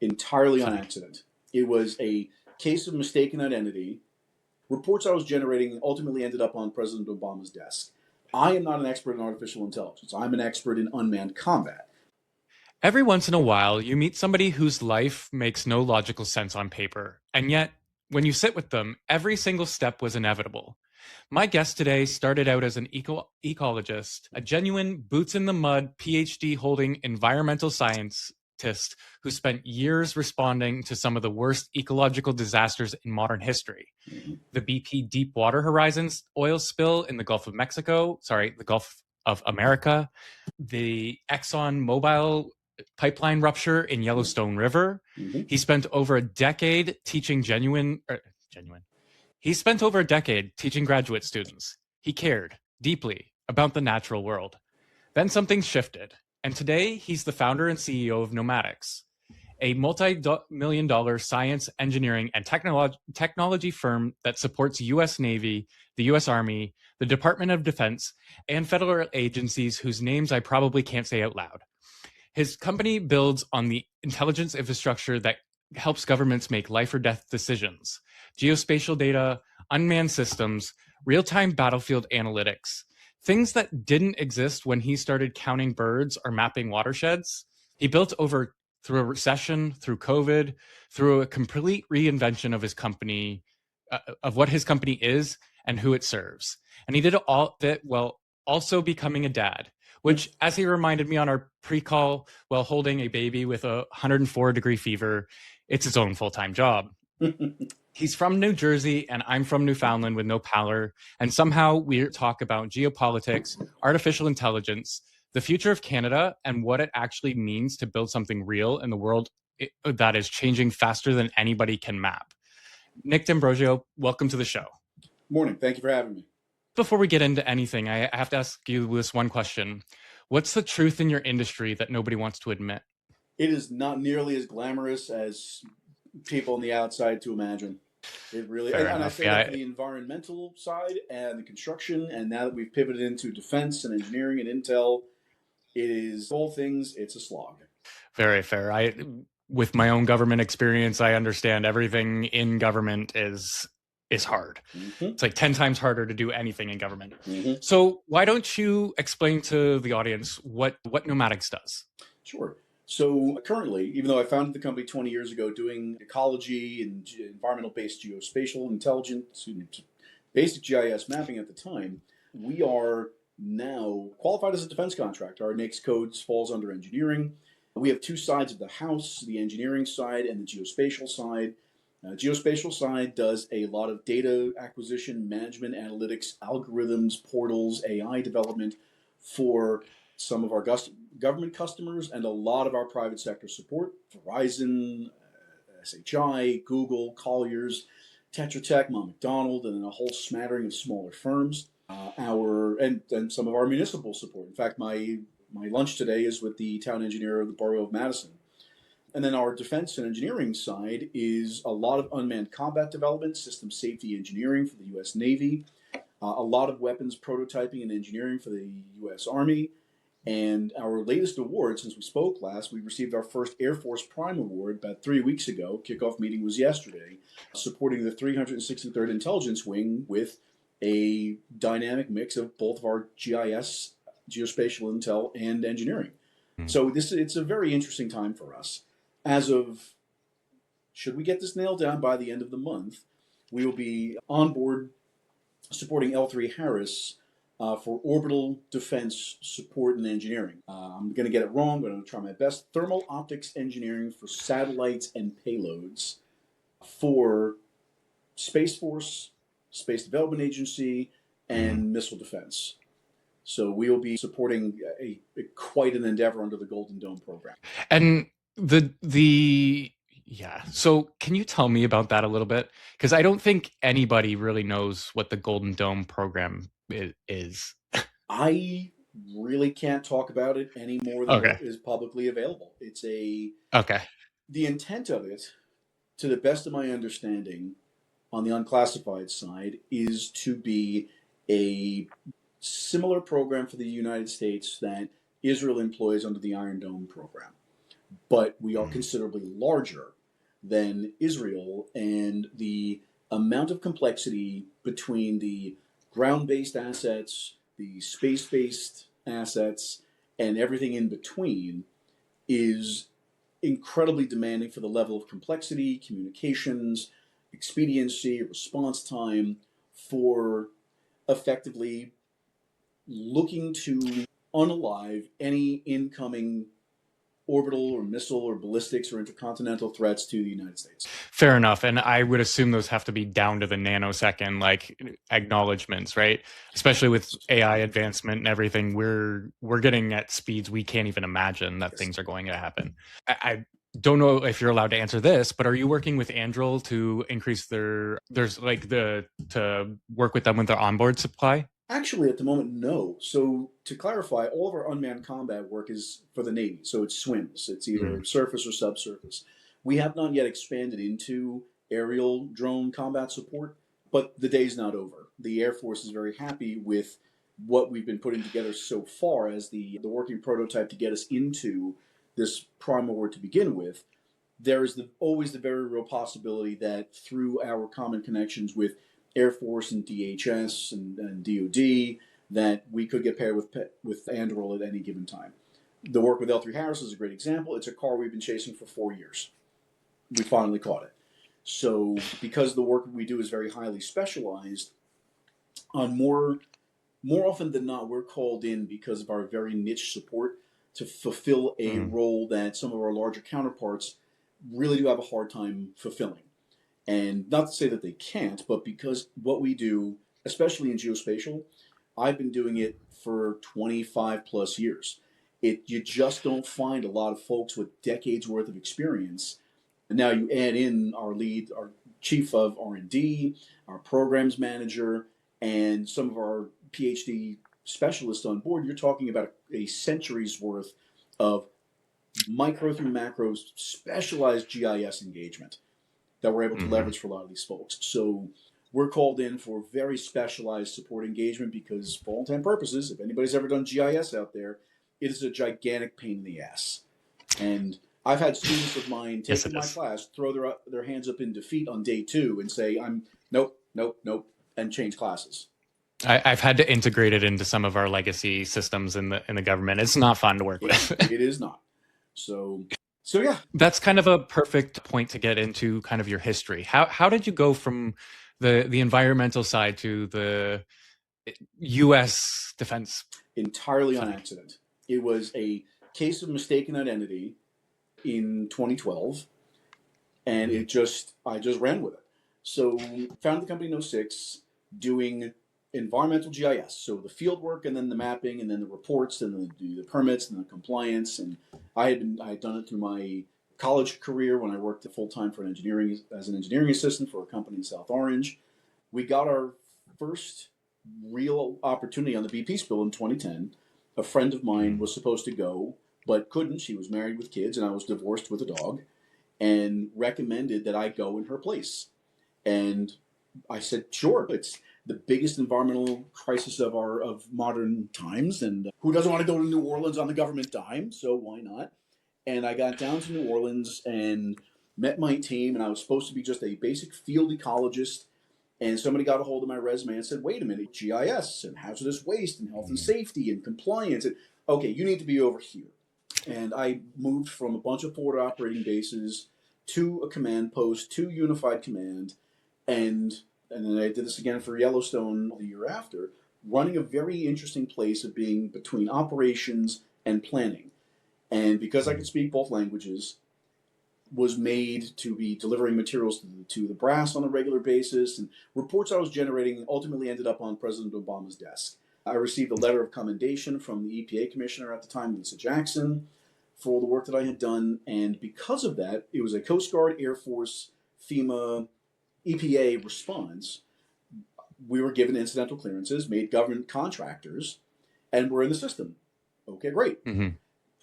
entirely on accident. It was a case of mistaken identity. Reports I was generating ultimately ended up on President Obama's desk. I am not an expert in artificial intelligence. I'm an expert in unmanned combat. Every once in a while, you meet somebody whose life makes no logical sense on paper, and yet, when you sit with them, every single step was inevitable. My guest today started out as an ecologist, a genuine boots in the mud PhD holding environmental scientist who spent years responding to some of the worst ecological disasters in modern history. The BP Deepwater Horizons oil spill in the Gulf of the Gulf of America, the Exxon Mobil pipeline rupture in Yellowstone River. He spent over a decade teaching He spent over a decade teaching graduate students. He cared deeply about the natural world. Then something shifted, and today he's the founder and CEO of NOMADICS, a multi-million-dollar science, engineering, and technology firm that supports U.S. Navy, the U.S. Army, the Department of Defense, and federal agencies whose names I probably can't say out loud. His company builds on the intelligence infrastructure that helps governments make life or death decisions: geospatial data, unmanned systems, real-time battlefield analytics, things that didn't exist when he started counting birds or mapping watersheds. He built over through a recession, through COVID, through a complete reinvention of his company, of what his company is and who it serves. And he did all that while also becoming a dad, which, as he reminded me on our pre-call, while holding a baby with a 104-degree fever, it's his own full-time job. He's from New Jersey, and I'm from Newfoundland with no power. And somehow we talk about geopolitics, artificial intelligence, the future of Canada, and what it actually means to build something real in the world that is changing faster than anybody can map. Nick Ambrosio, welcome to the show. Morning. Thank you for having me. Before we get into anything, I have to ask you this one question. What's the truth in your industry that nobody wants to admit? It is not nearly as glamorous as people on the outside to imagine. It really, and I say that for the environmental side and the construction, and now that we've pivoted into defense and engineering and intel, it is all things. It's a slog. Very fair. With my own government experience, I understand everything in government is hard. It's like 10 times harder to do anything in government. So why don't you explain to the audience what NOMADICS does? Sure. So currently, even though I founded the company 20 years ago doing ecology and environmental-based geospatial intelligence, basic GIS mapping at the time, we are now qualified as a defense contractor. Our NAICS codes falls under engineering. We have two sides of the house, the engineering side and the geospatial side. Geospatial side does a lot of data acquisition, management, analytics, algorithms, portals, AI development for some of our government customers and a lot of our private sector support: Verizon, SHI, Google, Colliers, Tetra Tech, Mom McDonald, and then a whole smattering of smaller firms. And some of our municipal support. In fact, my lunch today is with the town engineer of the borough of Madison. And then our defense and engineering side is a lot of unmanned combat development, system safety engineering for the U.S. Navy, a lot of weapons prototyping and engineering for the U.S. Army. And our latest award, since we spoke last, we received our first Air Force Prime Award about 3 weeks ago. Kickoff meeting was yesterday, supporting the 363rd Intelligence Wing with a dynamic mix of both of our GIS, geospatial intel, and engineering. So it's a very interesting time for us. As of, should we get this nailed down by the end of the month, we will be on board supporting L3 Harris for orbital defense support and engineering. I'm going to get it wrong, but I'm going to try my best. Thermal optics engineering for satellites and payloads for Space Force, Space Development Agency, and missile defense. So we will be supporting quite an endeavor under the Golden Dome program. And so can you tell me about that a little bit? Because I don't think anybody really knows what the Golden Dome program is. I really can't talk about it any more than what is publicly available. It's the intent of it, to the best of my understanding, on the unclassified side, is to be a similar program for the United States that Israel employs under the Iron Dome program. but we are considerably larger than Israel, and the amount of complexity between the ground-based assets, the space-based assets, and everything in between is incredibly demanding for the level of complexity, communications, expediency, response time, for effectively looking to unalive any incoming orbital or missile or ballistics or intercontinental threats to the United States. Fair enough. And I would assume those have to be down to the nanosecond, like acknowledgements, right? Especially with AI advancement and everything, we're getting at speeds we can't even imagine that things are going to happen. I don't know if you're allowed to answer this, but are you working with Anduril to increase to work with them with their onboard supply? Actually, at the moment, no. So, to clarify, all of our unmanned combat work is for the Navy. So, it's swims, it's either surface or subsurface. We have not yet expanded into aerial drone combat support, but the day's not over. The Air Force is very happy with what we've been putting together so far as the working prototype to get us into this prime award to begin with. There is always the very real possibility that through our common connections with Air Force and DHS and DoD, that we could get paired with Anduril at any given time. The work with L3 Harris is a great example. It's a car we've been chasing for 4 years. We finally caught it. So because the work we do is very highly specialized, on more often than not, we're called in because of our very niche support to fulfill a role that some of our larger counterparts really do have a hard time fulfilling. And not to say that they can't, but because what we do, especially in geospatial, I've been doing it for 25 plus years. You just don't find a lot of folks with decades worth of experience. And now you add in our chief of R&D, our programs manager, and some of our PhD specialists on board. You're talking about a century's worth of micro through macro specialized GIS engagement that we're able to leverage for a lot of these folks. So we're called in for very specialized support engagement because, for all intent and purposes, if anybody's ever done GIS out there, it is a gigantic pain in the ass. And I've had students of mine take my class, throw their hands up in defeat on day 2 and say, nope, and change classes. I've had to integrate it into some of our legacy systems in the government. It's not fun to work with. It is not. So yeah. That's kind of a perfect point to get into kind of your history. How did you go from the environmental side to the U.S. defense? Entirely on accident. It was a case of mistaken identity in 2012, and I just ran with it. So founded the company in 2006, doing environmental GIS, so the field work and then the mapping and then the reports and the permits and the compliance. And I had done it through my college career when I worked full time as an engineering assistant for a company in South Orange. We got our first real opportunity on the BP spill in 2010. A friend of mine was supposed to go but couldn't. She was married with kids, and I was divorced with a dog, and recommended that I go in her place. And I said, sure. It's the biggest environmental crisis of modern times, and who doesn't want to go to New Orleans on the government dime? So why not? And I got down to New Orleans and met my team, and I was supposed to be just a basic field ecologist. And somebody got a hold of my resume and said, wait a minute, GIS and hazardous waste and health and safety and compliance. And, okay, you need to be over here. And I moved from a bunch of forward operating bases to a command post, to Unified Command, and then I did this again for Yellowstone the year after, running a very interesting place of being between operations and planning. And because I could speak both languages, was made to be delivering materials to the brass on a regular basis, and reports I was generating ultimately ended up on President Obama's desk. I received a letter of commendation from the EPA commissioner at the time, Lisa Jackson, for all the work that I had done. And because of that, it was a Coast Guard, Air Force, FEMA, EPA response. We were given incidental clearances, made government contractors, and we're in the system. Okay, great.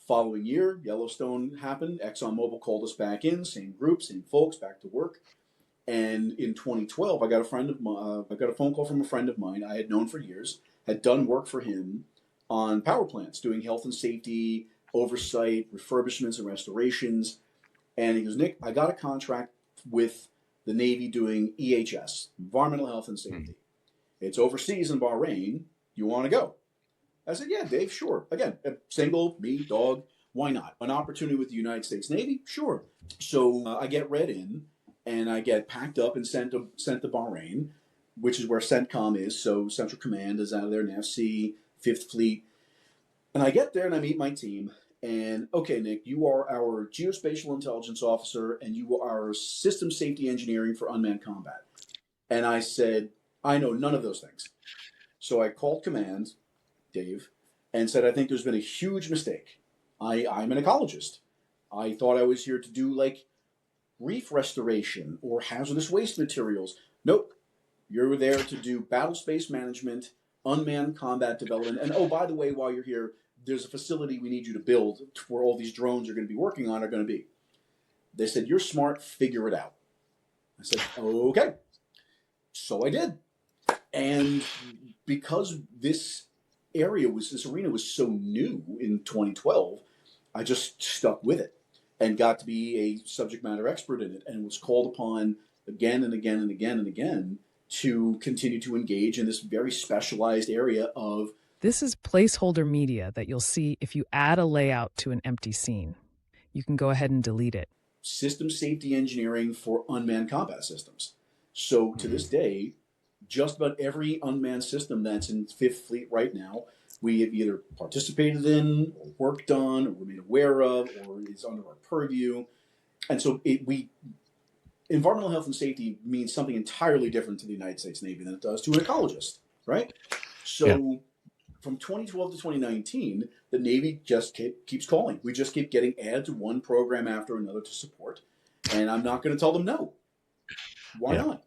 Following year, Yellowstone happened. ExxonMobil called us back in, same group, same folks, back to work. And in 2012, I got a phone call from a friend of mine I had known for years, had done work for him on power plants, doing health and safety, oversight, refurbishments and restorations. And he goes, Nick, I got a contract with the Navy doing EHS, Environmental Health and Safety. It's overseas in Bahrain. You want to go? I said, yeah, Dave, sure. Again, single, me, dog, why not? An opportunity with the United States Navy? Sure. So I get read in, and I get packed up and sent to Bahrain, which is where CENTCOM is. So Central Command is out of there, NAVC, Fifth Fleet. And I get there and I meet my team. And okay, Nick, you are our geospatial intelligence officer, and you are our system safety engineering for unmanned combat. And I said, I know none of those things. So I called command, Dave, and said, I think there's been a huge mistake. I'm an ecologist. I thought I was here to do like reef restoration or hazardous waste materials. Nope. You're there to do battle space management, unmanned combat development. And oh, by the way, while you're here, there's a facility we need you to build where all these drones you're going to be working on are going to be. They said, you're smart, figure it out. I said, okay. So I did. And because this arena was so new in 2012, I just stuck with it and got to be a subject matter expert in it, and was called upon again and again and again and again to continue to engage in this very specialized area of. This is placeholder media that you'll see if you add a layout to an empty scene. You can go ahead and delete it. System safety engineering for unmanned combat systems. So to this day, just about every unmanned system that's in Fifth Fleet right now, we have either participated in or worked on or we're made aware of or is under our purview. And so environmental health and safety means something entirely different to the United States Navy than it does to an ecologist, right? So from 2012 to 2019, the Navy just keeps calling. We just keep getting added to one program after another to support. And I'm not going to tell them no. Why not?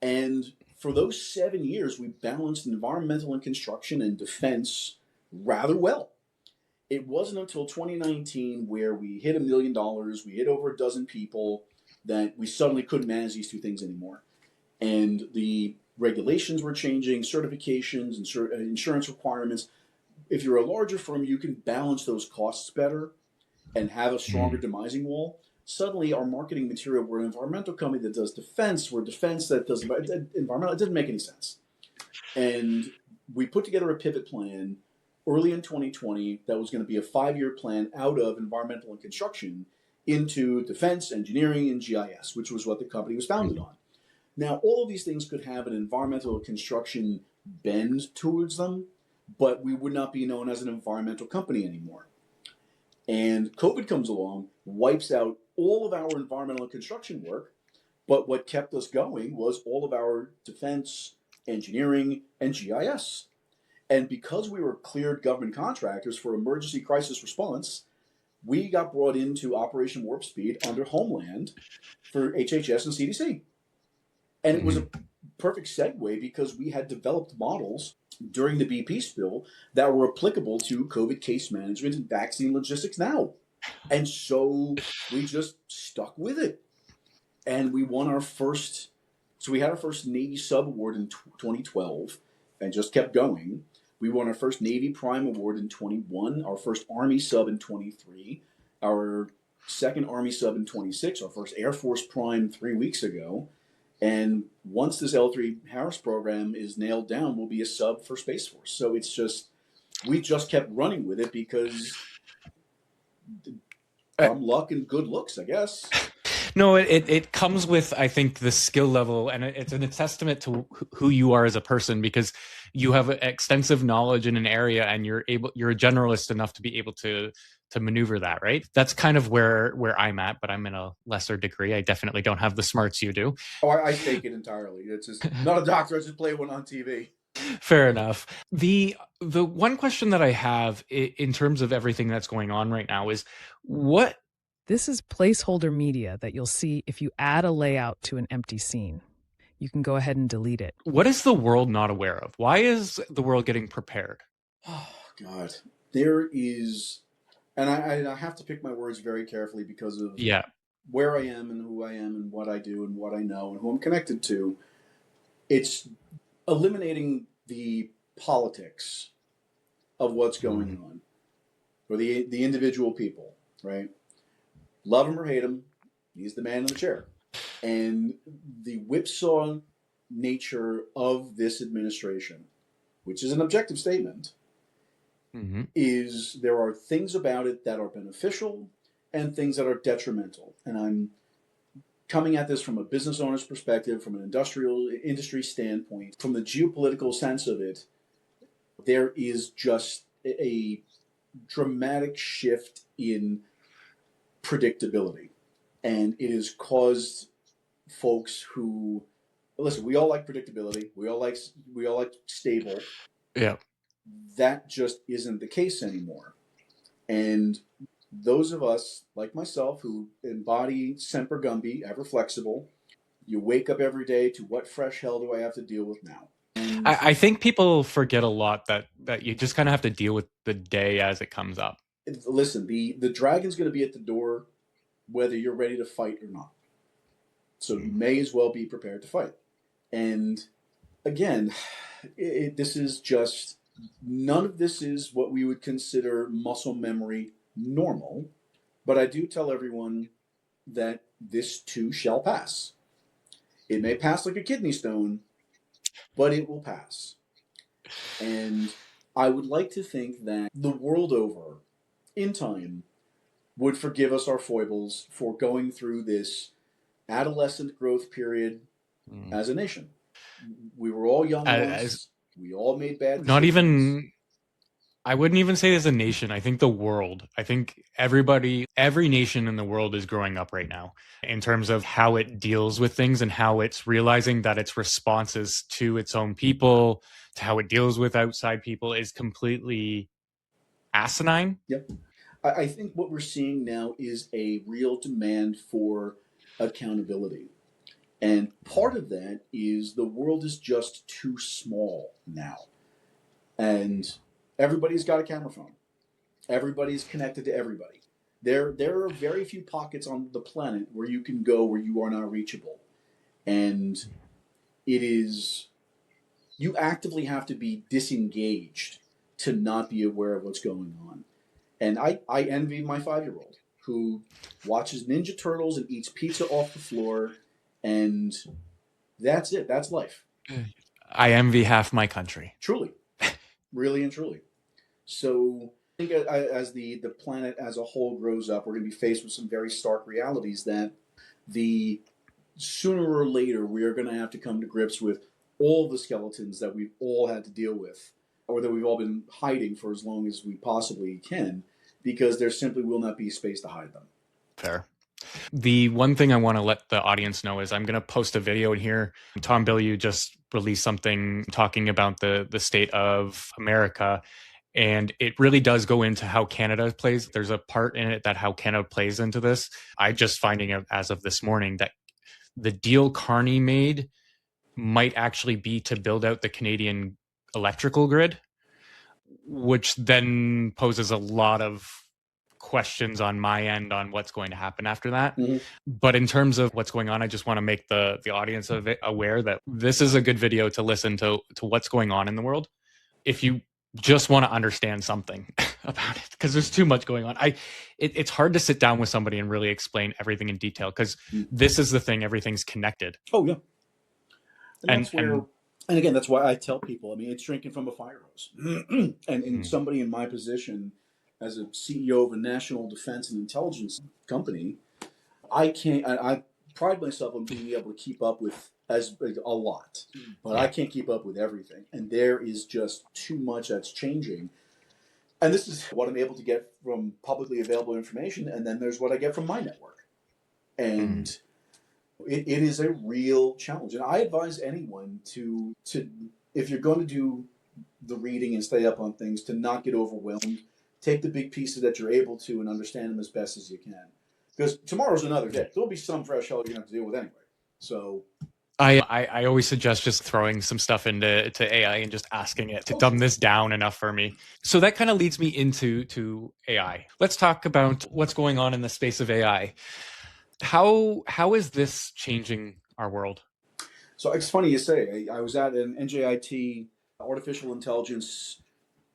And for those 7 years, we balanced environmental and construction and defense rather well. It wasn't until 2019 where we hit $1 million, we hit over a dozen people, that we suddenly couldn't manage these two things anymore. And the regulations were changing, certifications and insurance requirements. If you're a larger firm, you can balance those costs better and have a stronger demising wall. Suddenly, our marketing material, we're an environmental company that does defense, we're defense that does environmental. It didn't make any sense. And we put together a pivot plan early in 2020 that was going to be a 5-year plan out of environmental and construction into defense, engineering, and GIS, which was what the company was founded on. Now, all of these things could have an environmental construction bend towards them, but we would not be known as an environmental company anymore. And COVID comes along, wipes out all of our environmental and construction work, but what kept us going was all of our defense, engineering, and GIS. And because we were cleared government contractors for emergency crisis response, we got brought into Operation Warp Speed under Homeland for HHS and CDC. And it was a perfect segue because we had developed models during the BP spill that were applicable to COVID case management and vaccine logistics now. And so we just stuck with it. And we won our first, so we had our first Navy sub award in 2012 and just kept going. We won our first Navy Prime Award in 21, our first Army sub in 23, our second Army sub in 26, our first Air Force Prime 3 weeks ago. And once this L3 Harris program is nailed down, we'll be a sub for Space Force. So it's just, we just kept running with it because dumb luck and good looks, I guess. No, it comes with, I think, the skill level, and it's a testament to who you are as a person, because you have extensive knowledge in an area, and you're a generalist enough to be able to maneuver that, right? That's kind of where I'm at, but I'm in a lesser degree. I definitely don't have the smarts you do. Oh, I take it entirely. It's just not a doctor. I just play one on TV. Fair enough. The one question that I have in terms of everything that's going on right now is what. This is placeholder media that you'll see if you add a layout to an empty scene. You can go ahead and delete it. What is the world not aware of? Why is the world getting prepared? Oh, God. There is, and I have to pick my words very carefully because of where I am and who I am and what I do and what I know and who I'm connected to. It's eliminating the politics of what's going on. or the individual people, right? Love him or hate him, he's the man in the chair. And the whipsaw nature of this administration, which is an objective statement, is there are things about it that are beneficial and things that are detrimental. And I'm coming at this from a business owner's perspective, from an industry standpoint, from the geopolitical sense of it. There is just a dramatic shift in predictability, and it has caused folks who listen. We all like predictability. We all like stable. Yeah. That just isn't the case anymore. And those of us, like myself, who embody Semper Gumby, ever flexible, you wake up every day to what fresh hell do I have to deal with now? And I think people forget a lot that you just kind of have to deal with the day as it comes up. listen, the dragon's going to be at the door whether you're ready to fight or not. So you may as well be prepared to fight. And again, this is just, none of this is what we would consider muscle memory normal. But I do tell everyone that this too shall pass. It may pass like a kidney stone, but it will pass. And I would like to think that the world over, in time, would forgive us our foibles for going through this adolescent growth period as a nation. We were all young once. We all made bad decisions. Not even, I wouldn't even say as a nation. I think the world. I think every nation in the world is growing up right now in terms of how it deals with things and how it's realizing that its responses to its own people, to how it deals with outside people, is completely asinine. Yep. I think what we're seeing now is a real demand for accountability. And part of that is the world is just too small now. And everybody's got a camera phone. Everybody's connected to everybody. There are very few pockets on the planet where you can go where you are not reachable. And it is, you actively have to be disengaged to not be aware of what's going on. And I envy my 5-year-old who watches Ninja Turtles and eats pizza off the floor, and that's it. That's life. I envy half my country. Truly. Really and truly. So I think as the planet as a whole grows up, we're going to be faced with some very stark realities that the sooner or later we are going to have to come to grips with all the skeletons that we've all had to deal with, or that we've all been hiding for as long as we possibly can, because there simply will not be space to hide them. Fair. The one thing I want to let the audience know is I'm going to post a video in here. Tom Bilyeu just released something talking about the state of America, and it really does go into how Canada plays. There's a part in it that how Canada plays into this. I just finding out as of this morning that the deal Carney made might actually be to build out the Canadian electrical grid, which then poses a lot of questions on my end on what's going to happen after that. Mm-hmm. But in terms of what's going on, I just want to make the audience of it aware that this is a good video to listen to what's going on in the world if you just want to understand something about it, because there's too much going on. It's hard to sit down with somebody and really explain everything in detail, because this is the thing, everything's connected. Oh yeah. And that's where, and again, that's why I tell people, I mean, it's drinking from a fire hose. And somebody in my position as a CEO of a national defense and intelligence company, I pride myself on being able to keep up with a lot, but I can't keep up with everything. And there is just too much that's changing. And this is what I'm able to get from publicly available information. And then there's what I get from my network. And it is a real challenge. And I advise anyone to if you're going to do the reading and stay up on things, to not get overwhelmed. Take the big pieces that you're able to and understand them as best as you can. Because tomorrow's another day. There'll be some fresh hell you're going to have to deal with anyway. So I always suggest just throwing some stuff into AI and just asking it to dumb this down enough for me. So that kind of leads me into AI. Let's talk about what's going on in the space of AI. How is this changing our world? So it's funny you say. I was at an NJIT artificial intelligence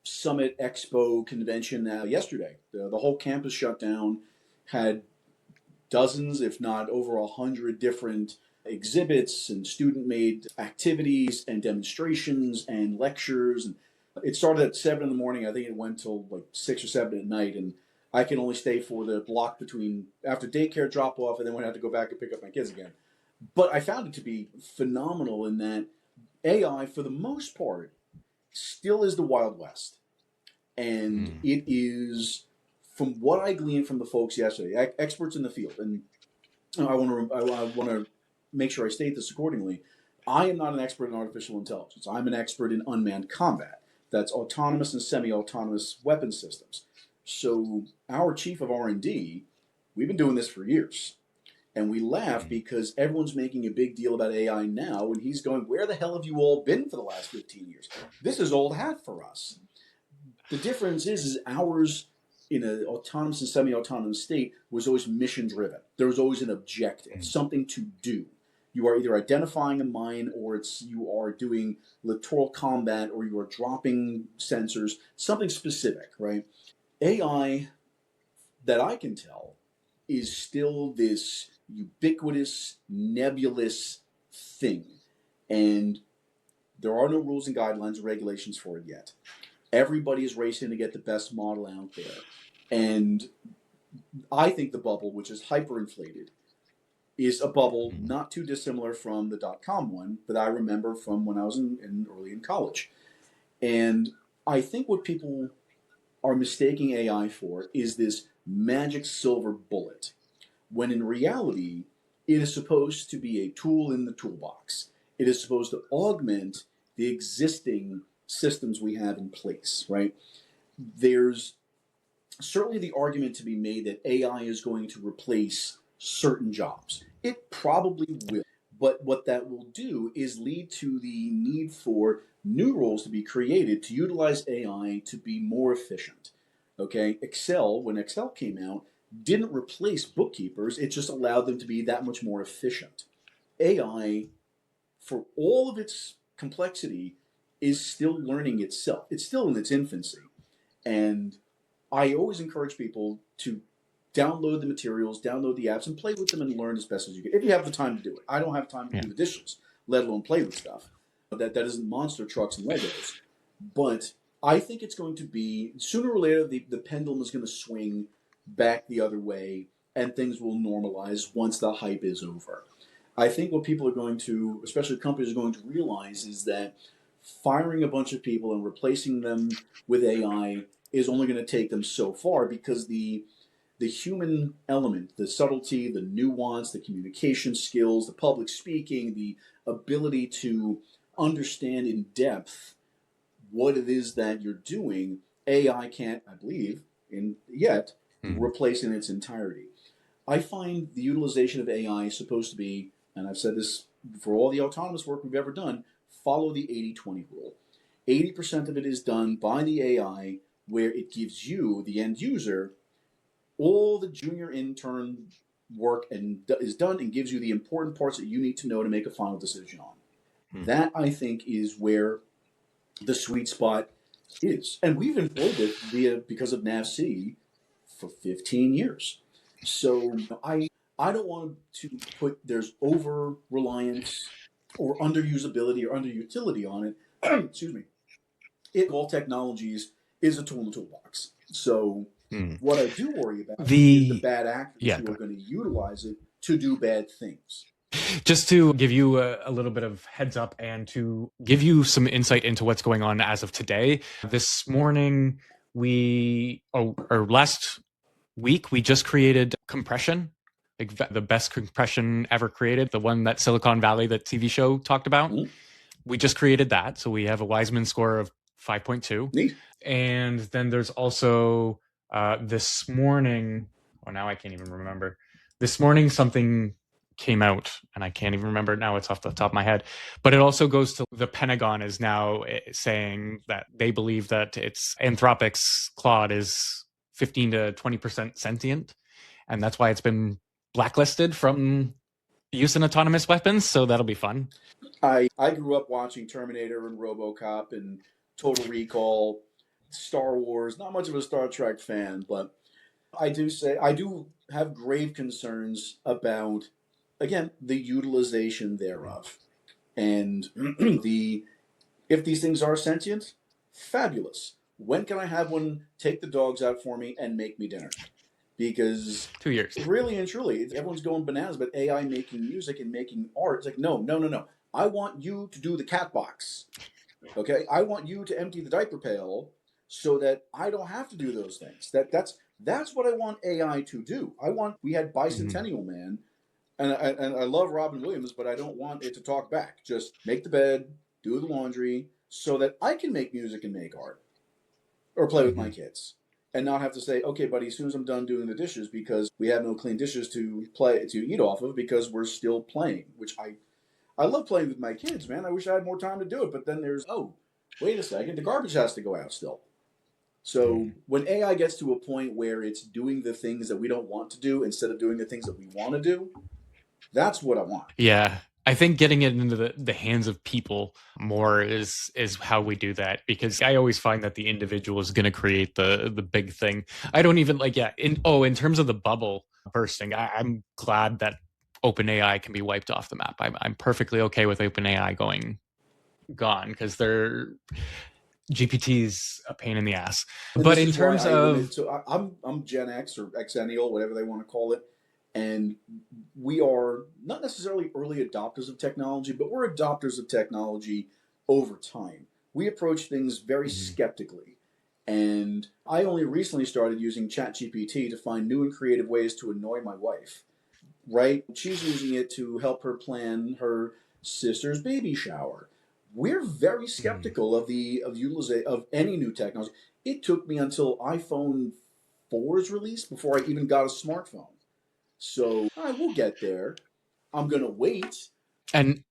Summit Expo convention yesterday. The whole campus shut down, had dozens, if not over 100 different exhibits and student-made activities and demonstrations and lectures. And it started at 7 in the morning. I think it went till like 6 or 7 at night. And I can only stay for the block between after daycare drop off and then when I had to go back and pick up my kids again. But I found it to be phenomenal in that AI, for the most part, still is the Wild West. And it is, from what I gleaned from the folks yesterday, experts in the field, and I want to make sure I state this accordingly. I am not an expert in artificial intelligence. I'm an expert in unmanned combat. That's autonomous and semi-autonomous weapon systems. So our chief of R&D, we've been doing this for years. And we laugh because everyone's making a big deal about AI now, and he's going, where the hell have you all been for the last 15 years? This is old hat for us. The difference is ours in an autonomous and semi-autonomous state was always mission-driven. There was always an objective, something to do. You are either identifying a mine, or you are doing littoral combat, or you are dropping sensors, something specific, right? AI, that I can tell, is still this ubiquitous, nebulous thing. And there are no rules and guidelines or regulations for it yet. Everybody is racing to get the best model out there. And I think the bubble, which is hyperinflated, is a bubble not too dissimilar from the .com one that I remember from when I was early in college. And I think what people are mistaking AI for is this magic silver bullet, when in reality, it is supposed to be a tool in the toolbox. It is supposed to augment the existing systems we have in place, right? There's certainly the argument to be made that AI is going to replace certain jobs. It probably will. But what that will do is lead to the need for new roles to be created to utilize AI to be more efficient. Okay, Excel, when Excel came out, didn't replace bookkeepers. It just allowed them to be that much more efficient. AI, for all of its complexity, is still learning itself. It's still in its infancy. And I always encourage people to download the materials, download the apps, and play with them and learn as best as you can, if you have the time to do it. I don't have time to do the dishes, let alone play with stuff. That isn't monster trucks and Legos. But I think it's going to be, sooner or later, the pendulum is going to swing back the other way, and things will normalize once the hype is over. I think what people are going to, especially companies, are going to realize is that firing a bunch of people and replacing them with AI is only going to take them so far, because the human element, the subtlety, the nuance, the communication skills, the public speaking, the ability to understand in depth what it is that you're doing, AI can't, I believe, yet replace in its entirety. I find the utilization of AI is supposed to be, and I've said this for all the autonomous work we've ever done, follow the 80-20 rule. 80% of it is done by the AI, where it gives you, the end user, all the junior intern work and is done, and gives you the important parts that you need to know to make a final decision on. That, I think, is where the sweet spot is. And we've employed it because of NAVC for 15 years. So I don't want to put there's over reliance or underusability or underutility on it. Excuse me. All technologies is a tool in the toolbox. So what I do worry about is the bad actors who are going to utilize it to do bad things. Just to give you a little bit of heads up and to give you some insight into what's going on as of today. This morning, or last week, we just created compression, like the best compression ever created, the one that Silicon Valley, that TV show, talked about. We just created that. So we have a Wiseman score of 5.2. Neat. And then there's also this morning, now I can't even remember. This morning something came out, and I can't even remember now. It's off the top of my head. But it also goes to the Pentagon is now saying that they believe that it's Anthropic's Claude is 15 to 20% sentient. And that's why it's been blacklisted from use in autonomous weapons. So that'll be fun. I grew up watching Terminator and RoboCop and Total Recall. Star Wars, not much of a Star Trek fan, but I do have grave concerns about, again, the utilization thereof. And the if these things are sentient, fabulous. When can I have one take the dogs out for me and make me dinner? Because 2 years. really and truly, everyone's going bananas about AI making music and making art. It's like, no, no, no, no. I want you to do the cat box. Okay? I want you to empty the diaper pail so that I don't have to do those things. That's what I want AI to do. We had Mhm. Bicentennial Man, and I love Robin Williams, but I don't want it to talk back. Just make the bed, do the laundry, so that I can make music and make art or play with my Mhm. kids, and not have to say, okay, buddy, as soon as I'm done doing the dishes, because we have no clean dishes to eat off of, because we're still playing. Which I love playing with my kids, man. I wish I had more time to do it, but then there's, oh, wait a second, the garbage has to go out still. So Mhm. when AI gets to a point where it's doing the things that we don't want to do instead of doing the things that we want to do, that's what I want. Yeah. I think getting it into the hands of people more is how we do that, because I always find that the individual is going to create the big thing. I don't even like, yeah. In terms of the bubble bursting, I'm glad that OpenAI can be wiped off the map. I'm perfectly okay with OpenAI gone, because they're GPT's a pain in the ass. And But this in is why terms I limit. of So I'm Gen X or Xennial, whatever they want to call it, and we are not necessarily early adopters of technology, but we're adopters of technology over time. We approach things very Mhm. skeptically, and I only recently started using ChatGPT to find new and creative ways to annoy my wife. Right? She's using it to help her plan her sister's baby shower. We're very Mhm. skeptical of utilization of any new technology. It took me until iPhone 4's release before I even got a smartphone. So I will get there. I'm gonna wait. and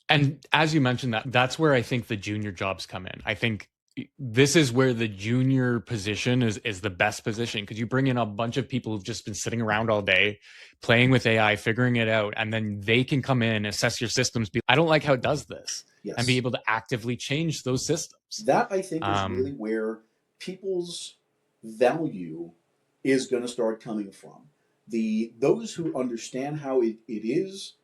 and as you mentioned, that's where I think the junior jobs come in. I think this is where the junior position is the best position, because you bring in a bunch of people who've just been sitting around all day playing with AI, figuring it out, and then they can come in, assess your systems, be, I don't like how it does this, and be Yes, able to actively change those systems. that I think is really um where people's value is going to start coming from. Those who understand how it is,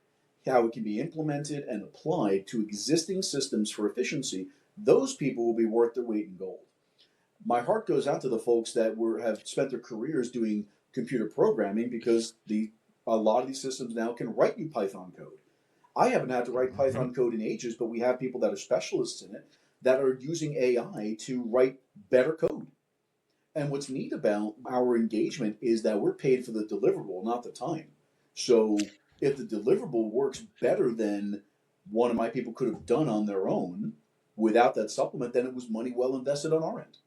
how it can be implemented and applied to existing systems for efficiency, those people will be worth their weight in gold. My heart goes out to the folks that have spent their careers doing computer programming, because a lot of these systems now can write you Python code. I haven't had to write mhm. Python code in ages, but we have people that are specialists in it that are using AI to write better code. And what's neat about our engagement is that we're paid for the deliverable, not the time. So if the deliverable works better than one of my people could have done on their own without that supplement, then it was money well invested on our end.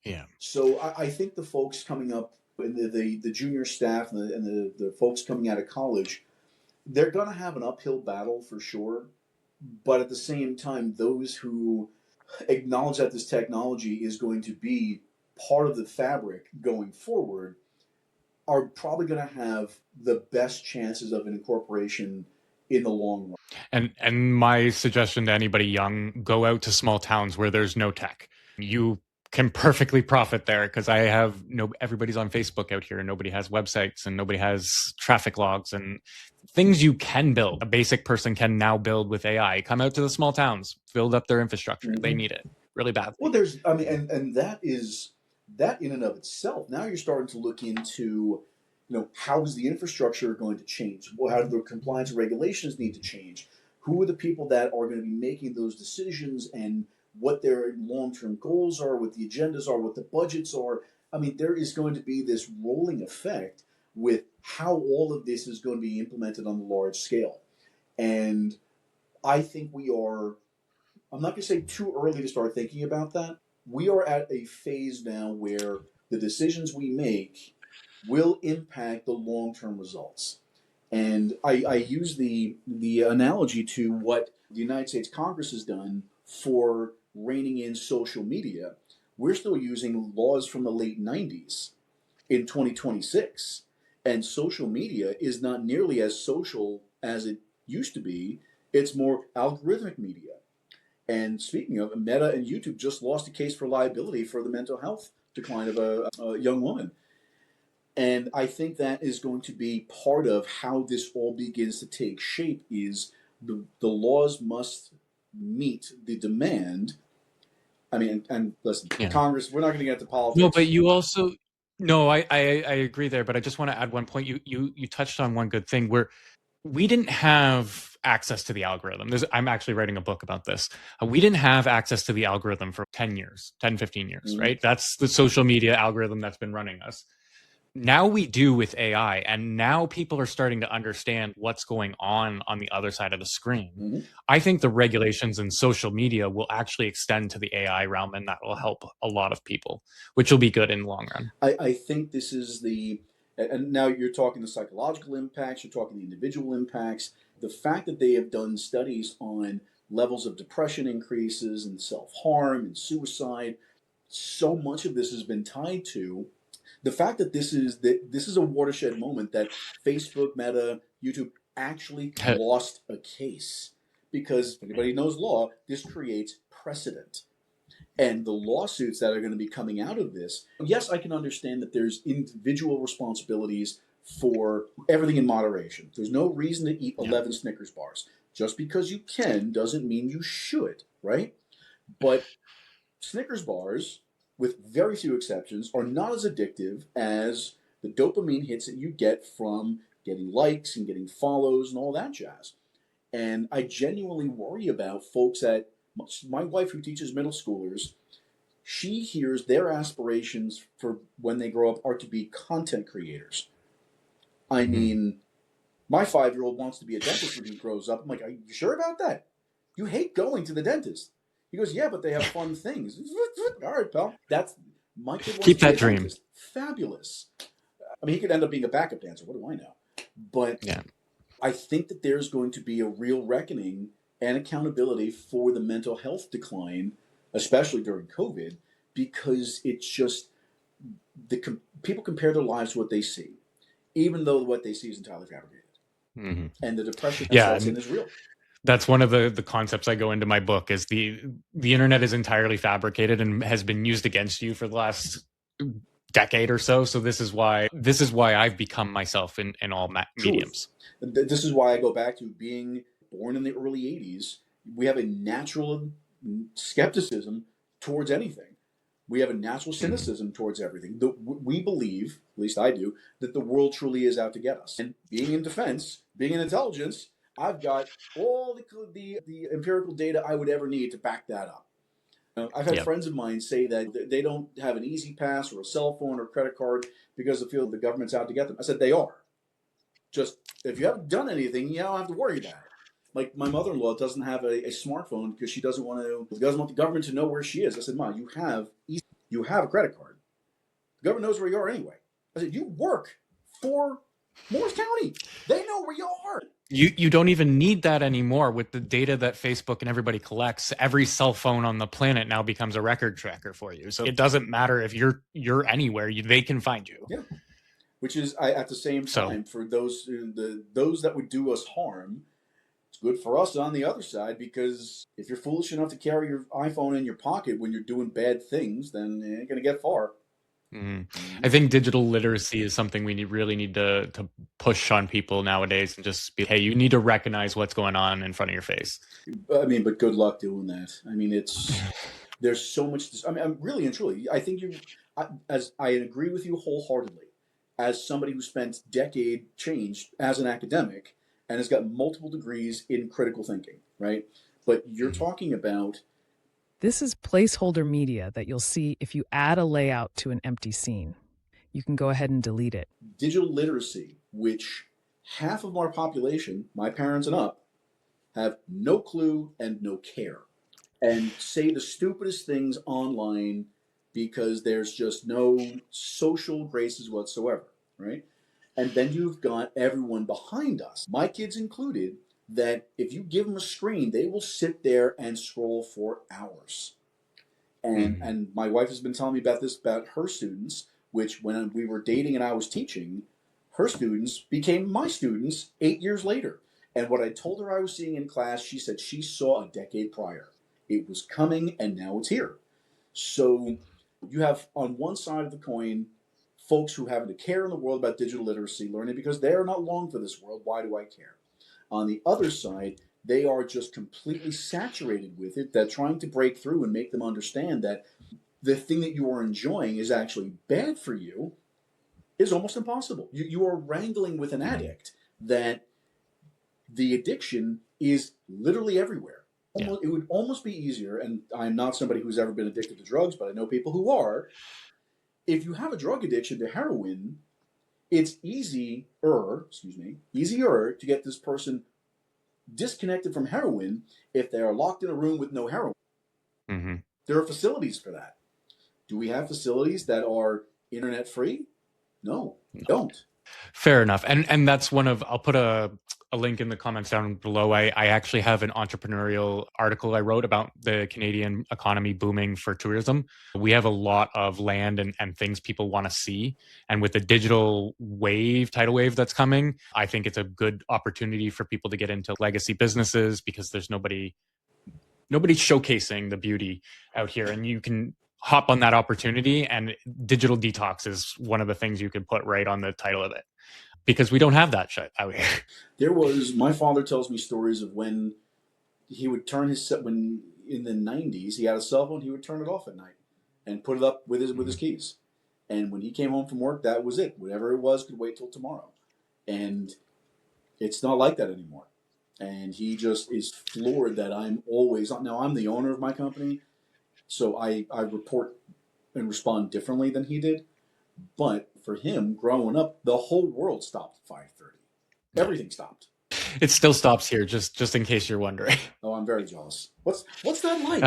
Yeah. So I think the folks coming up, in the junior staff and the folks coming out of college, they're going to have an uphill battle for sure. But at the same time, those who acknowledge that this technology is going to be part of the fabric going forward are probably going to have the best chances of an incorporation in the long run. And my suggestion to anybody young, go out to small towns where there's no tech. You can perfectly profit there, because I have no everybody's on Facebook out here, and nobody has websites, and nobody has traffic logs and things you can build. A basic person can now build with AI. Come out to the small towns, build up their infrastructure. They Mm-hmm. need it really Well, badly. I mean, and that in and of itself. Now you're starting to look into, how is the infrastructure going to change? Well, how do the compliance and regulations need to change? Who are the people that are going to be making those decisions, and what their long-term goals are, what the agendas are, what the budgets are? I mean, there is going to be this rolling effect with how all of this is going to be implemented on the large scale. And I think I'm not going to say too early to start thinking about that. We are at a phase now where the decisions we make will impact the long term results. And I use the analogy to what the United States Congress has done for reining in social media. We're still using laws from the late 90s in 2026. And social media is not nearly as social as it used to be. It's more algorithmic media. And speaking of, Meta and YouTube just lost a case for liability for the mental health decline of a young woman. And I think that is going to be part of how this all begins to take shape is the laws must meet the demand. I mean, and listen, Congress, we're not going to get into politics. No, but you also, no, I agree there, but I just want to add one point. You touched on one good thing where we didn't have access to the algorithm. I'm actually writing a book about this. We didn't have access to the algorithm for 10 years, 10, 15 years, right? That's the social media algorithm that's been running us. Now we do with AI, and now people are starting to understand what's going on the other side of the screen. I think the regulations in social media will actually extend to the AI realm, and that will help a lot of people, which will be good in the long run. I think this is and now you're talking the psychological impacts, you're talking the individual impacts. The fact that they have done studies on levels of depression increases and self-harm and suicide, so much of this has been tied to the fact that this is a watershed moment that Facebook, Meta, YouTube actually lost a case. Because if anybody knows law, this creates precedent. And the lawsuits that are going to be coming out of this, yes, I can understand that there's individual responsibilities for everything in moderation. There's no reason to eat 11 Snickers bars. Just because you can doesn't mean you should, right? But Snickers bars, with very few exceptions, are not as addictive as the dopamine hits that you get from getting likes and getting follows and all that jazz. And I genuinely worry about folks my wife who teaches middle schoolers, she hears their aspirations for when they grow up are to be content creators. I mean, my 5-year-old wants to be a dentist when he grows up. I'm like, are you sure about that? You hate going to the dentist. He goes, yeah, but they have fun things. All right, pal. That's my kid wants Keep to be that a dream. dentist. Fabulous. I mean, he could end up being a backup dancer. What do I know? But I think that there's going to be a real reckoning and accountability for the mental health decline, especially during COVID, because it's just people compare their lives to what they see, even though what they see is entirely fabricated. And the depression that sets in is real. That's one of the concepts I go into my book is the internet is entirely fabricated and has been used against you for the last decade or so. So this is why I've become myself in all mediums. This is why I go back to being born in the early 80s. We have a natural skepticism towards anything. We have a natural cynicism towards everything. We believe, at least I do, that the world truly is out to get us. And being in defense, being in intelligence, I've got all the empirical data I would ever need to back that up. I've had friends of mine say that they don't have an easy pass or a cell phone or credit card because they feel the government's out to get them. I said, they are. Just, if you haven't done anything, you don't have to worry about it. Like, my mother-in-law doesn't have a smartphone because she doesn't want the government to know where she is. I said, Ma, you have a credit card. The government knows where you are anyway. I said, you work for Morris County. They know where you are. You don't even need that anymore with the data that Facebook and everybody collects. Every cell phone on the planet now becomes a record tracker for you. So it doesn't matter if you're anywhere, they can find you. Yeah. Which is, at the same time, for those that would do us harm, it's good for us on the other side, because if you're foolish enough to carry your iPhone in your pocket when you're doing bad things, then you ain't going to get far. I think digital literacy is something we really need to push on people nowadays, and just be, hey, you need to recognize what's going on in front of your face. I mean, but good luck doing that. I mean, there's so much. I mean, really and truly, I think I agree with you wholeheartedly. As somebody who spent decade change as an academic and has got multiple degrees in critical thinking, right? But you're talking about. This is placeholder media that you'll see if you add a layout to an empty scene. You can go ahead and delete it. Digital literacy, which half of our population, my parents and up, have no clue and no care, and say the stupidest things online because there's just no social graces whatsoever, right? And then you've got everyone behind us, my kids included, that if you give them a screen, they will sit there and scroll for hours. And my wife has been telling me about her students, which when we were dating and I was teaching, her students became my students 8 years later. And what I told her I was seeing in class, she said she saw a decade prior It was coming, and now it's here. So you have on one side of the coin folks who have a care in the world about digital literacy, learning because they are not long for this world. Why do I care? On the other side, they are just completely saturated with it, that trying to break through and make them understand that the thing that you are enjoying is actually bad for you is almost impossible. You are wrangling with an addict that the addiction is literally everywhere. It would almost be easier, and I'm not somebody who's ever been addicted to drugs, but I know people who are. If you have a drug addiction to heroin, it's easier to get this person disconnected from heroin if they are locked in a room with no heroin. Mm-hmm. There are facilities for that. Do we have facilities that are internet free? No, we don't. Fair enough. And that's one of, I'll put a link in the comments down below. I actually have an entrepreneurial article I wrote about the Canadian economy booming for tourism. We have a lot of land and things people want to see. And with the digital tidal wave that's coming, I think it's a good opportunity for people to get into legacy businesses because there's nobody's showcasing the beauty out here. And you can hop on that opportunity, and digital detox is one of the things you could put right on the title of it, because we don't have that shit out here. My father tells me stories of when he would turn when in the 90s he had a cell phone, he would turn it off at night and put it up with his keys. And when he came home from work, that was it. Whatever it was could wait till tomorrow. And it's not like that anymore. And he just is floored that I'm always on. Now, I'm the owner of my company, so I report and respond differently than he did. But for him, growing up, the whole world stopped at 5:30. Everything stopped. It still stops here, just in case you're wondering. Oh, I'm very jealous. What's that like?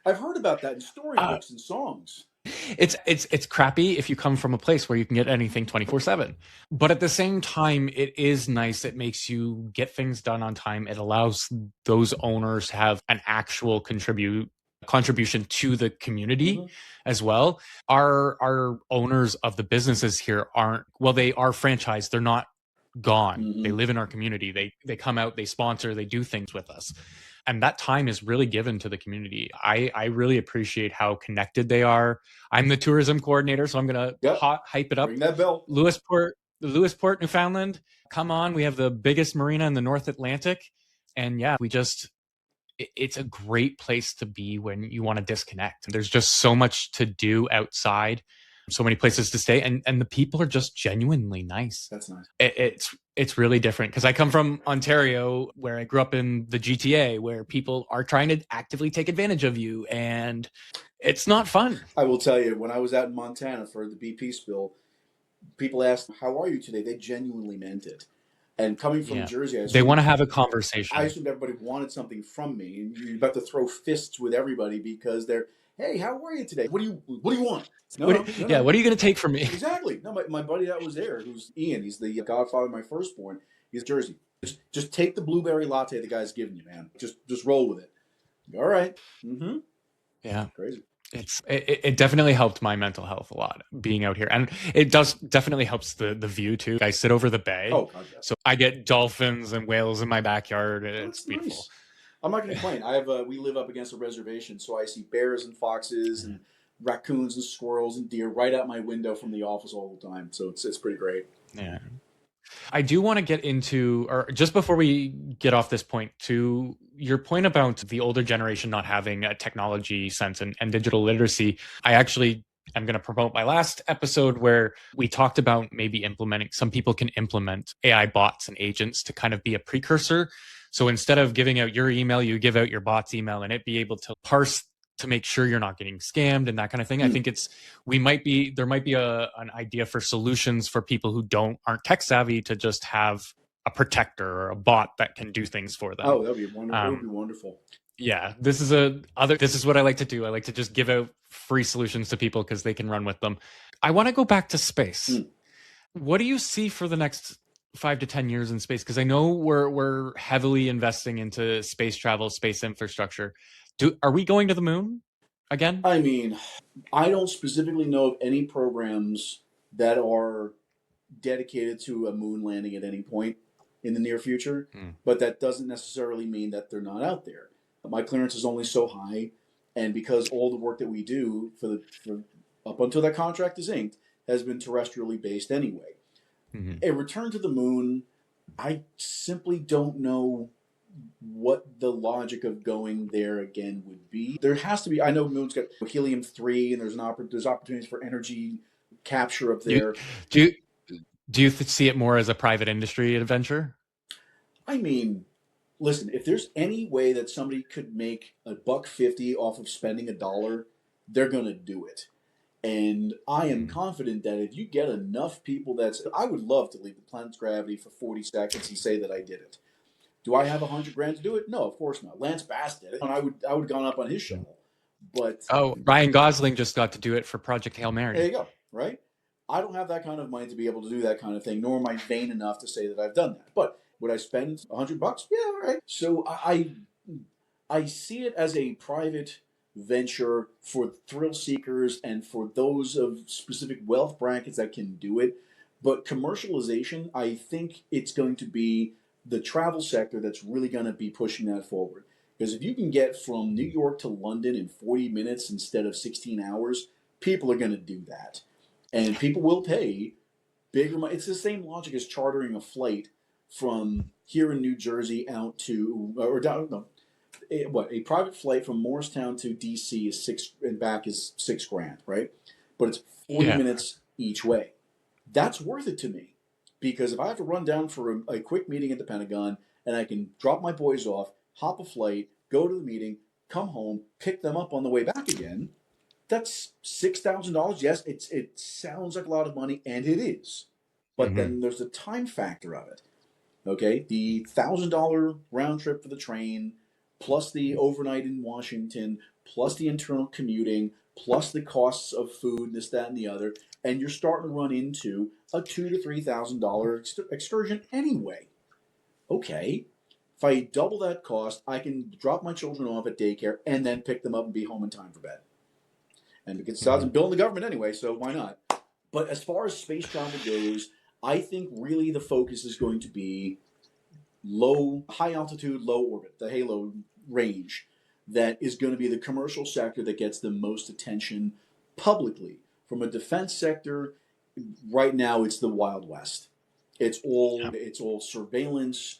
I've heard about that in storybooks and songs. It's crappy if you come from a place where you can get anything 24/7. But at the same time, it is nice. It makes you get things done on time. It allows those owners to have an actual contribution to the community as well. Our owners of the businesses here they are franchised. They're not gone. They live in our community. They come out, they sponsor, they do things with us. And that time is really given to the community. I really appreciate how connected they are. I'm the tourism coordinator, so I'm going to hype it up. Ring that bell. Lewisport, Newfoundland. Come on. We have the biggest marina in the North Atlantic. And yeah, it's a great place to be when you want to disconnect. There's just so much to do outside, so many places to stay, and the people are just genuinely nice. That's nice. It's really different because I come from Ontario, where I grew up in the GTA, where people are trying to actively take advantage of you, and it's not fun. I will tell you, when I was out in Montana for the BP spill, people asked, "How are you today?" They genuinely meant it. And coming from Jersey, they want to have a conversation. I assumed everybody wanted something from me, and you're about to throw fists with everybody because they're, "Hey, how are you today? What do you want?" What are you going to take from me? Exactly. No, my buddy that was there, who's Ian, he's the godfather of my firstborn. He's Jersey. Just take the blueberry latte the guy's giving you, man. Just roll with it. All right. Mm-hmm. Yeah. Crazy. It definitely helped my mental health a lot being out here, and it definitely helps the view too. I sit over the bay, so I get dolphins and whales in my backyard. It's beautiful. Nice. I'm not going to complain. We live up against a reservation, so I see bears and foxes and raccoons and squirrels and deer right out my window from the office all the time. So it's pretty great. Yeah. I do want to get into, or just before we get off this point, to your point about the older generation not having a technology sense and digital literacy. I actually am going to promote my last episode where we talked about maybe some people can implement AI bots and agents to kind of be a precursor. So instead of giving out your email, you give out your bot's email and it be able to parse to make sure you're not getting scammed and that kind of thing. I think there might be an idea for solutions for people who aren't tech savvy to just have a protector or a bot that can do things for them. Oh, that'd be wonderful. That would be wonderful. Yeah, this is what I like to do. I like to just give out free solutions to people because they can run with them. I want to go back to space. What do you see for the next 5 to 10 years in space? Because I know we're heavily investing into space travel, space infrastructure. Are we going to the moon again? I mean, I don't specifically know of any programs that are dedicated to a moon landing at any point in the near future, but that doesn't necessarily mean that they're not out there. My clearance is only so high, and because all the work that we do for up until that contract is inked has been terrestrially based anyway. Mhm. A return to the moon, I simply don't know what the logic of going there again would be. There has to be. I know Moon's got helium-3, and there's opportunities for energy capture up You, there. do you, do you see it more as a private industry adventure? I mean, listen, if there's any way that somebody could make $1.50 off of spending $1, they're gonna do it. And I am Mm. confident that if you get enough people, I would love to leave the planet's gravity for 40 seconds and say that I did it. Do I have 100 grand to do it? No, of course not. Lance Bass did it, and I would have gone up on his shuttle. But Oh, Ryan Gosling just got to do it for Project Hail there Mary. you go, right? I don't have that kind of money to be able to do that kind of thing, nor am I vain enough to say that I've done that. But would I spend $100? Yeah, all right. So I see it as a private venture for thrill seekers and for those of specific wealth brackets that can do it. But commercialization, I think it's going to be the travel sector that's really going to be pushing that forward. Because if you can get from New York to London in 40 minutes instead of 16 hours, people are going to do that. And people will pay bigger money. It's the same logic as chartering a flight from here in New Jersey out to, or down, no, a private flight from Morristown to DC is six and back is $6,000, right? But it's 40 Yeah. minutes each way. That's worth it to me because if I have to run down for a quick meeting at the Pentagon and I can drop my boys off, hop a flight, go to the meeting, come home, pick them up on the way back again, that's $6,000. Yes, it sounds like a lot of money, and it is, but Mm-hmm. then there's the time factor of it. Okay, the $1,000 round trip for the train, plus the overnight in Washington, plus the internal commuting, plus the costs of food, this, that, and the other, and you're starting to run into a $2,000 to $3,000 excursion anyway. Okay, if I double that cost, I can drop my children off at daycare and then pick them up and be home in time for bed. And because Mm-hmm. I'm billing the government anyway, so why not? But as far as space travel goes, I think really the focus is going to be high altitude, low orbit, the halo range. That is going to be the commercial sector that gets the most attention publicly. From a defense sector, right now it's the Wild West. It's all surveillance,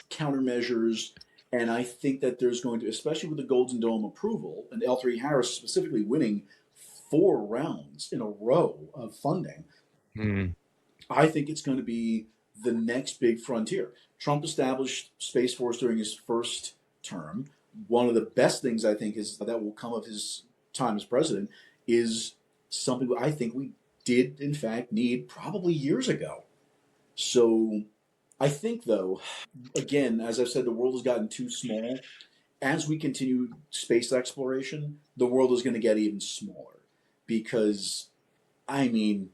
countermeasures, and I think that there's going to, especially with the Golden Dome approval and L3 Harris specifically winning 4 rounds in a row of funding, Mm-hmm. I think it's going to be the next big frontier. Trump established Space Force during his first term. One of the best things I think is that will come of his time as president is something I think we did in fact need probably years ago. So I think though, again, as I've said, the world has gotten too small. As we continue space exploration, the world is going to get even smaller because I mean,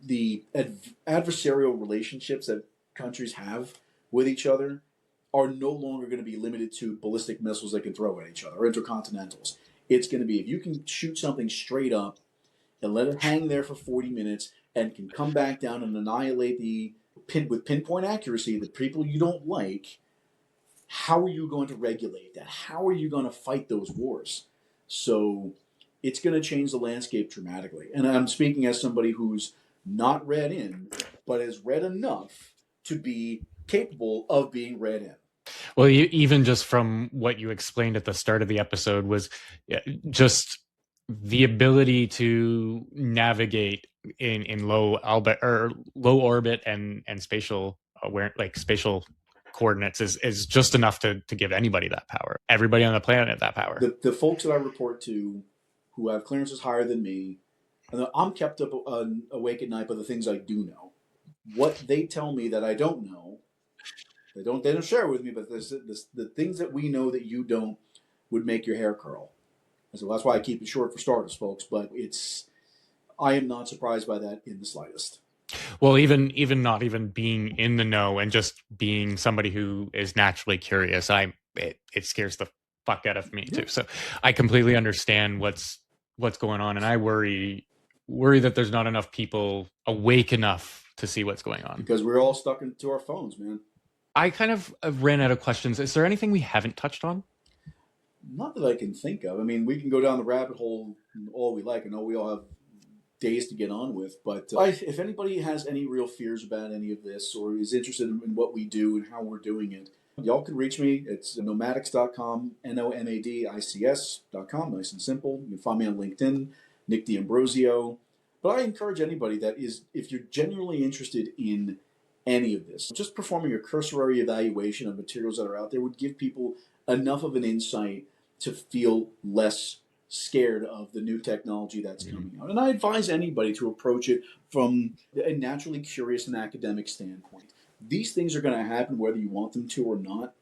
the adversarial relationships that countries have with each other are no longer going to be limited to ballistic missiles they can throw at each other or intercontinentals. It's going to be if you can shoot something straight up and let it hang there for 40 minutes and can come back down and annihilate with pinpoint accuracy the people you don't like, how are you going to regulate that? How are you going to fight those wars? So it's going to change the landscape dramatically. And I'm speaking as somebody who's not read in, but has read enough to be capable of being read in. Well, even just from what you explained at the start of the episode was just the ability to navigate in low orbit and spatial spatial coordinates is just enough to give anybody that power. Everybody on the planet that power. The folks that I report to who have clearances higher than me, and I'm kept up awake at night by the things I do know. What they tell me that I don't know, they don't share with me, but the things that we know that you don't would make your hair curl. And so that's why I keep it short for starters, folks. But I am not surprised by that in the slightest. Well, even not even being in the know and just being somebody who is naturally curious, it scares the fuck out of me too. So I completely understand what's going on, and I worry that there's not enough people awake enough to see what's going on. Because we're all stuck into our phones, man. I kind of ran out of questions. Is there anything we haven't touched on? Not that I can think of. I mean, we can go down the rabbit hole all we like. I know we all have days to get on with, but if anybody has any real fears about any of this or is interested in what we do and how we're doing it, y'all can reach me. It's nomadics.com, nomadics.com, nice and simple. You can find me on LinkedIn, Nick D'Ambrosio. But I encourage anybody that is, if you're genuinely interested in any of this, just performing a cursory evaluation of materials that are out there would give people enough of an insight to feel less scared of the new technology that's coming out. And I advise anybody to approach it from a naturally curious and academic standpoint. These things are going to happen whether you want them to or not.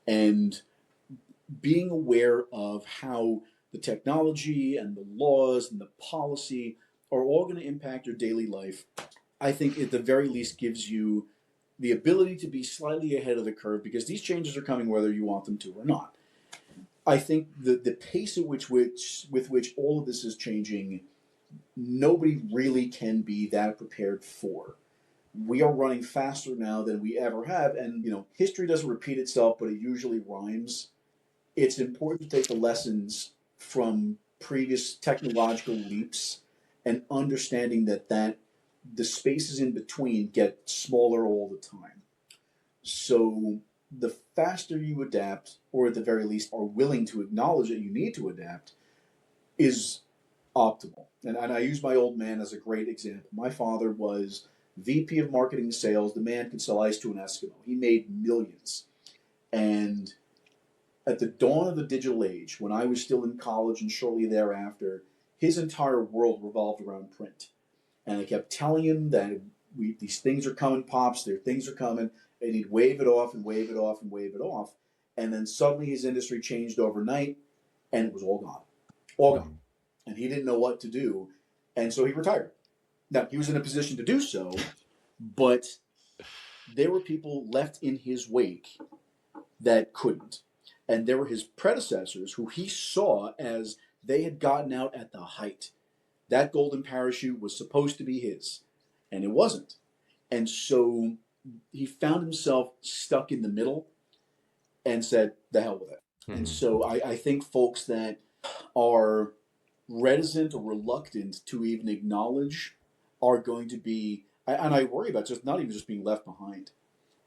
And being aware of how the technology and the laws and the policy are all going to impact your daily life, I think at the very least gives you the ability to be slightly ahead of the curve because these changes are coming whether you want them to or not. I think the pace at with which all of this is changing, nobody really can be that prepared for. We are running faster now than we ever have, and history doesn't repeat itself, but it usually rhymes. It's important to take the lessons from previous technological leaps and understanding that the spaces in between get smaller all the time. So the faster you adapt, or at the very least are willing to acknowledge that you need to adapt, is optimal. And I use my old man as a great example. My father was VP of Marketing and Sales. The man could sell ice to an Eskimo. He made millions. And at the dawn of the digital age, when I was still in college and shortly thereafter, his entire world revolved around print. And I kept telling him that these things are coming, Pops, things are coming, and he'd wave it off and wave it off and wave it off. And then suddenly his industry changed overnight, and it was all gone. All gone. And he didn't know what to do, and so he retired. Now, he was in a position to do so, but there were people left in his wake that couldn't. And there were his predecessors who he saw as they had gotten out at the height. That golden parachute was supposed to be his, and it wasn't. And so he found himself stuck in the middle and said, the hell with it. And so I think folks that are reticent or reluctant to even acknowledge are going to be, and I worry about just not even just being left behind.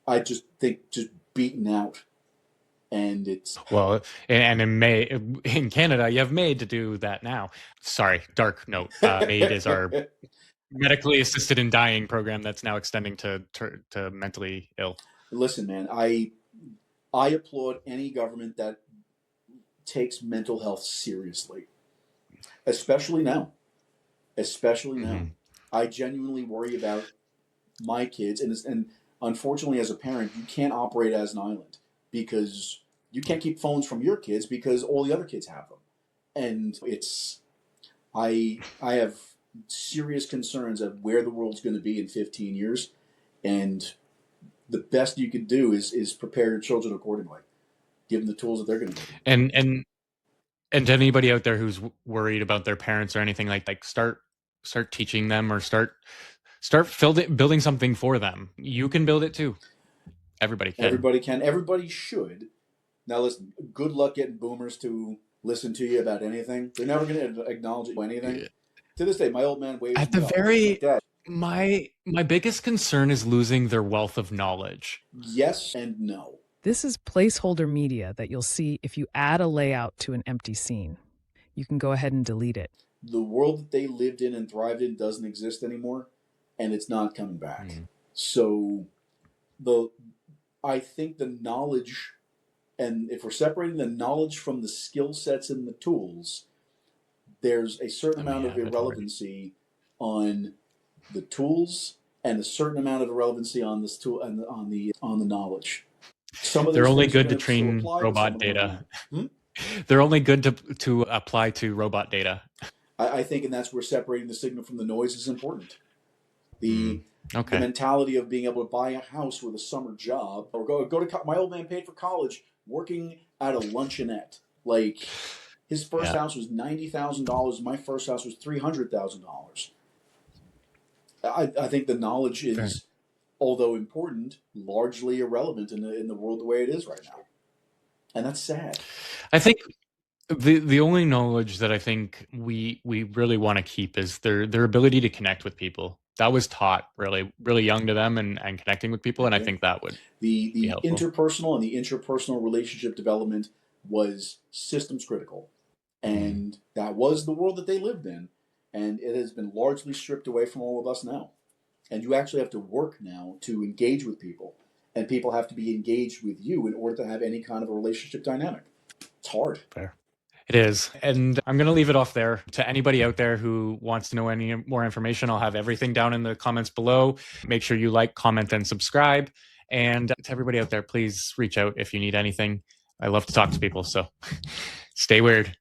I just think just beaten out. And it's well, and in Canada, you have MAID to do that now. Sorry, dark note. MAID is our medically assisted in dying program that's now extending to mentally ill. Listen, man, I applaud any government that takes mental health seriously, especially now. I genuinely worry about my kids, and unfortunately, as a parent, you can't operate as an island because you can't keep phones from your kids because all the other kids have them, and I have serious concerns of where the world's going to be in 15 years, and the best you can do is prepare your children accordingly, give them the tools that they're going to need. And to anybody out there who's worried about their parents or anything like start teaching them or start building something for them. You can build it too. Everybody can. Everybody can. Everybody should. Now listen, good luck getting boomers to listen to you about anything. They're never going to acknowledge anything. Yeah. To this day, my old man waves at the very my biggest concern is losing their wealth of knowledge. Yes and no. This is placeholder media that you'll see if you add a layout to an empty scene. You can go ahead and delete it. The world that they lived in and thrived in doesn't exist anymore, and it's not coming back. So I think the knowledge, and if we're separating the knowledge from the skill sets and the tools, there's a certain amount of irrelevancy on the tools and a certain amount of irrelevancy on this tool and on the knowledge. They're only good to train robot data. They're only good to apply to robot data. I think, and that's where separating the signal from the noise is important. The mentality of being able to buy a house with a summer job, or go to my old man paid for college working at a luncheonette. Like his first house was $90,000. My first house was $300,000. I think the knowledge is, although important, largely irrelevant in the world the way it is right now, and that's sad. I think The only knowledge that I think we really want to keep is their ability to connect with people. That was taught really young to them, and connecting with people, and I think that would be The helpful. interpersonal and the interpersonal relationship development was systems critical, and that was the world that they lived in, and it has been largely stripped away from all of us now. And you actually have to work now to engage with people, and people have to be engaged with you in order to have any kind of a relationship dynamic. It's hard. Fair. It is. And I'm going to leave it off there. To anybody out there who wants to know any more information, I'll have everything down in the comments below. Make sure you like, comment, and subscribe. And to everybody out there, please reach out if you need anything. I love to talk to people, so stay weird.